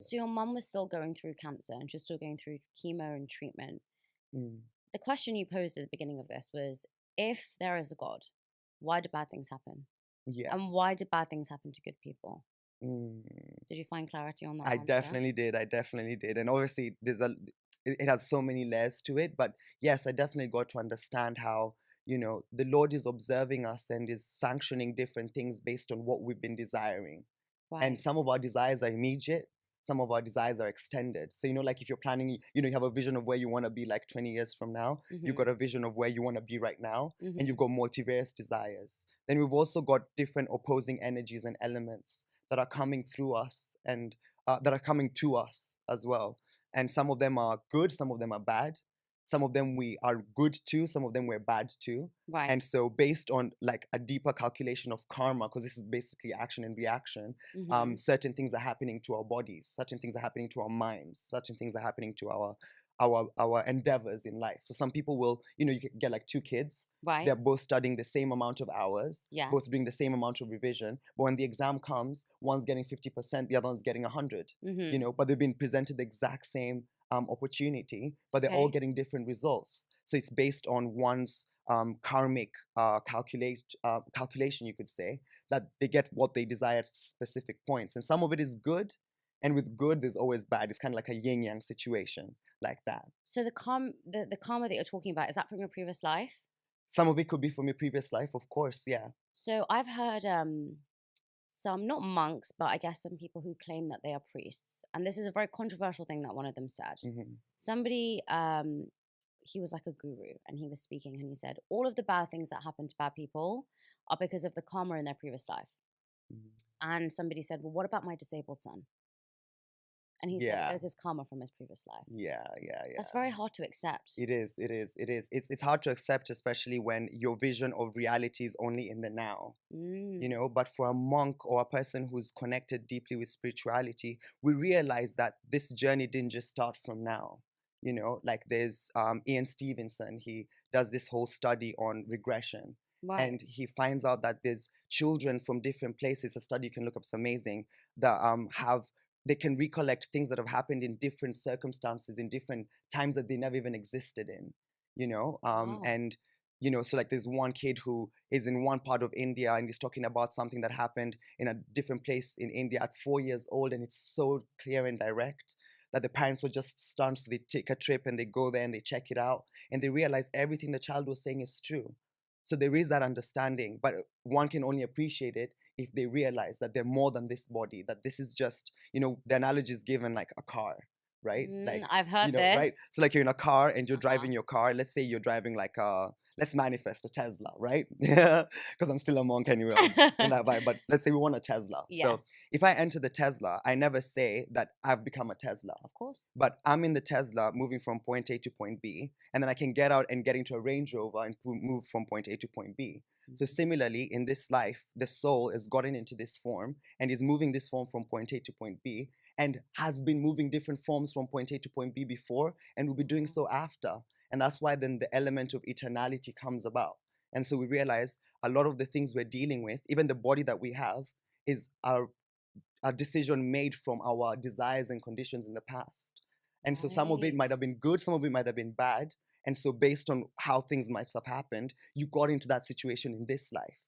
So your mum was still going through cancer and she was still going through chemo and treatment. Mm. The question you posed at the beginning of this was, if there is a God, why do bad things happen? Yeah. And why do bad things happen to good people? Mm. Did you find clarity on that I answer? definitely did. I definitely did. And obviously, it has so many layers to it. But yes, I definitely got to understand how, the Lord is observing us and is sanctioning different things based on what we've been desiring. And Right. some of our desires are immediate, some of our desires are extended. So, like if you're planning, you have a vision of where you want to be like 20 years from now, you've Mm-hmm. got a vision of where you want to be right now, and Mm-hmm. you've got multivarious desires. Then we've also got different opposing energies and elements that are coming through us and that are coming to us as well. And some of them are good, some of them are bad. Some of them we are good to, some of them we're bad to. Right. And so, based on like a deeper calculation of karma, because this is basically action and reaction, Mm-hmm. certain things are happening to our bodies, certain things are happening to our minds, certain things are happening to our endeavors in life. So some people will, you can get like two kids. Right. They're both studying the same amount of hours, both Yes. doing the same amount of revision. But when the exam comes, one's getting 50%, the other one's getting 100. Mm-hmm. But they've been presented the exact same opportunity, but they're all Okay. getting different results. So it's based on one's karmic calculation, you could say, that they get what they desire at specific points. And some of it is good. And with good, there's always bad. It's kind of like a yin yang situation, like that. So the karma that you're talking about, is that from your previous life? Some of it could be from your previous life, of course, yeah. So I've heard some, not monks, but I guess some people who claim that they are priests. And this is a very controversial thing that one of them said. Hmm. Somebody, he was like a guru and he was speaking and he said, all of the bad things that happen to bad people are because of the karma in their previous life. Hmm. And somebody said, well, what about my disabled son? And he said, it Yeah, was his karma from his previous life. yeah, yeah, That's yeah. very hard to accept. It is, it is, it is. It's hard to accept, especially when your vision of reality is only in the now. Mm. But for a monk or a person who's connected deeply with spirituality, we realize that this journey didn't just start from now. Like there's Ian Stevenson, he does this whole study on regression. Right. And he finds out that there's children from different places, a study you can look up, it's amazing, that they can recollect things that have happened in different circumstances, in different times that they never even existed in, Wow. and so like there's one kid who is in one part of India and he's talking about something that happened in a different place in India at 4 years old, and it's so clear and direct that the parents were just stunned. So they take a trip and they go there and they check it out and they realize everything the child was saying is true. So there is that understanding, but one can only appreciate it if they realize that they're more than this body, that this is just, the analogy is given like a car, right? Like, I've heard this. right? So like you're in a car and you're Uh-huh. driving your car. Let's say you're driving like let's manifest a Tesla, right? Yeah, because I'm still a monk anyway, in that vibe. But let's say we want a Tesla. So Yes, if I enter the Tesla, I never say that I've become a Tesla, of course. but I'm in the Tesla moving from point A to point B, and then I can get out and get into a Range Rover and move from point A to point B. So Mhm. similarly, in this life, the soul has gotten into this form and is moving this form from point A to point B, and has been moving different forms from point A to point B before, and will be doing Wow. so after. And that's why then the element of eternality comes about. And so we realize a lot of the things we're dealing with, even the body that we have, is a decision made from our desires and conditions in the past. And so some of it might have Right. been good, some of it might have been bad. And so based on how things might have happened, you got into that situation in this life.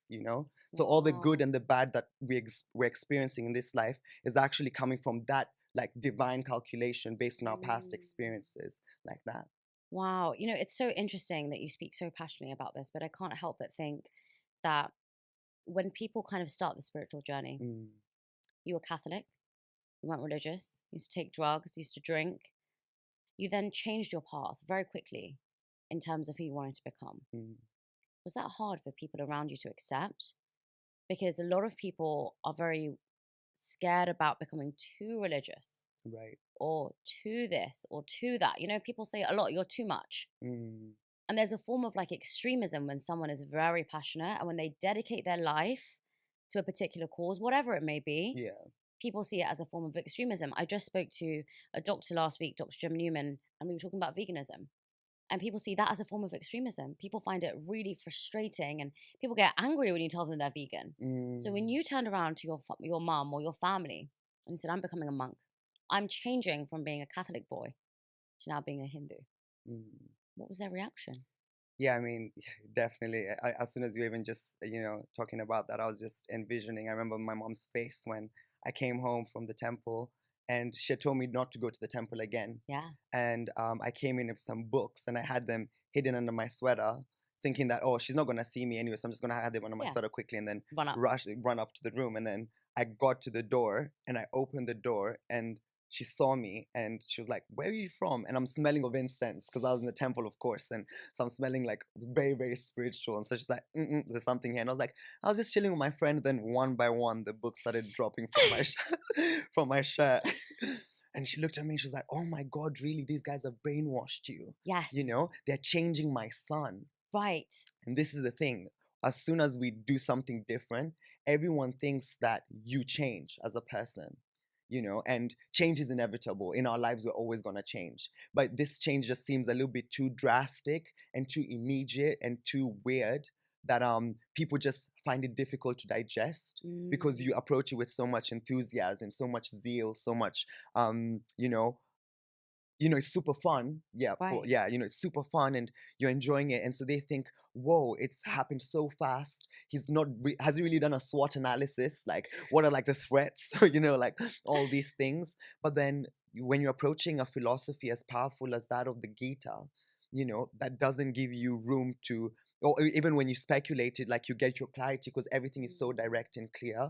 So all the good Wow. and the bad that we're experiencing in this life is actually coming from that like divine calculation based on our past Mm. experiences, like that. Wow. It's so interesting that you speak so passionately about this, but I can't help but think that when people kind of start the spiritual journey, Mm, you were Catholic, you weren't religious, you used to take drugs, you used to drink. You then changed your path very quickly in terms of who you wanted to become. mm, Was that hard for people around you to accept? Because a lot of people are very scared about becoming too religious right. or too this or too that. People say a lot, you're too much. Mm, And there's a form of like extremism when someone is very passionate and when they dedicate their life to a particular cause, whatever it may be, yeah. people see it as a form of extremism. I just spoke to a doctor last week, Dr. Jim Newman, and we were talking about veganism. And people see that as a form of extremism. People find it really frustrating and people get angry when you tell them they're vegan. So when Mm, you turned around to your mom or your family and you said, I'm becoming a monk, I'm changing from being a Catholic boy to now being a Hindu. Mm. What was their reaction? Yeah, I mean, definitely. As soon as you even just, talking about that, I was just envisioning. I remember my mom's face when I came home from the temple, and she had told me not to go to the temple again. Yeah, And I came in with some books, and I had them hidden under my sweater, thinking that, oh, she's not gonna see me anyway, so I'm just gonna hide them under my yeah. sweater quickly, and then Run up. run up to the room. And then I got to the door, and I opened the door, and she saw me, and she was like, "Where are you from?" And I'm smelling of incense because I was in the temple, of course, and so I'm smelling like very, very spiritual. And so she's like, "There's something here." And I was like, I was just chilling with my friend. Then one by one, the books started dropping from my from my shirt. And she looked at me and she was like, "Oh my God, really? These guys have brainwashed you. Yes. They're changing my son." Right. And this is the thing. As soon as we do something different, everyone thinks that you change as a person, and change is inevitable. In our lives, we're always going to change. But this change just seems a little bit too drastic and too immediate and too weird that people just find it difficult to digest because Mm, you approach it with so much enthusiasm, so much zeal, so much it's super fun. right. It's super fun and you're enjoying it. And so they think, whoa, it's happened so fast. Has he really done a SWOT analysis? Like, what are like the threats? Like all these things. But then when you're approaching a philosophy as powerful as that of the Gita, that doesn't give you room to, or even when you speculate it, like you get your clarity because everything is so Mm, direct and clear.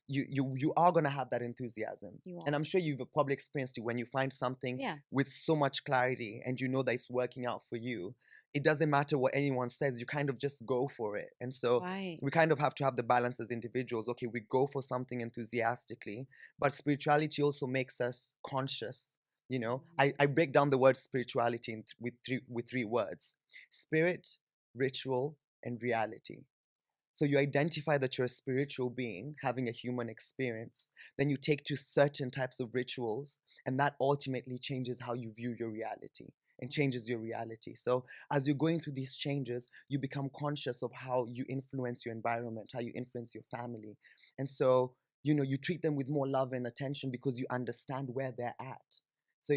You are gonna have that enthusiasm. you And are. I'm sure you've probably experienced it when you find something Yeah. with so much clarity and you know that it's working out for you. It doesn't matter what anyone says, you kind of just go for it. And so Right. we kind of have to have the balance as individuals. Okay, we go for something enthusiastically, but spirituality also makes us conscious. I Mm, break down the word spirituality with three words: spirit, ritual, and reality. So you identify that you're a spiritual being having a human experience. Then you take to certain types of rituals, and that ultimately changes how you view your reality and changes your reality. So as you're going through these changes, you become conscious of how you influence your environment, how you influence your family. And so, you treat them with more love and attention because you understand where they're at. So,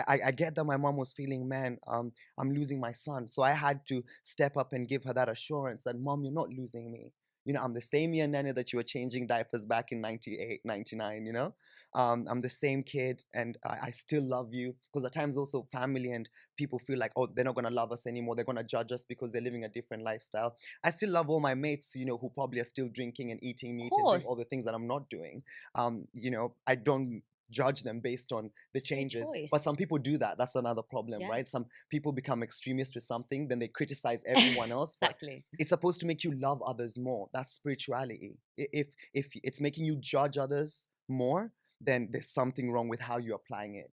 I get that my mom was feeling, man, I'm losing my son. So I had to step up and give her that assurance that, Mom, you're not losing me. I'm the same year, Nene, that you were changing diapers back in 98, 99, I'm the same kid and I still love you. Because at times also family and people feel like, oh, they're not going to love us anymore. They're going to judge us because they're living a different lifestyle. I still love all my mates, who probably are still drinking and eating of meat and doing all course. the things that I'm not doing. I don't judge them based on the It's their changes. But choice. some people do that. That's another problem, right? Yes. Some people become extremists with something, then they criticize everyone else. But Exactly. it's supposed to make you love others more. That's spirituality. If it's making you judge others more, then there's something wrong with how you're applying it.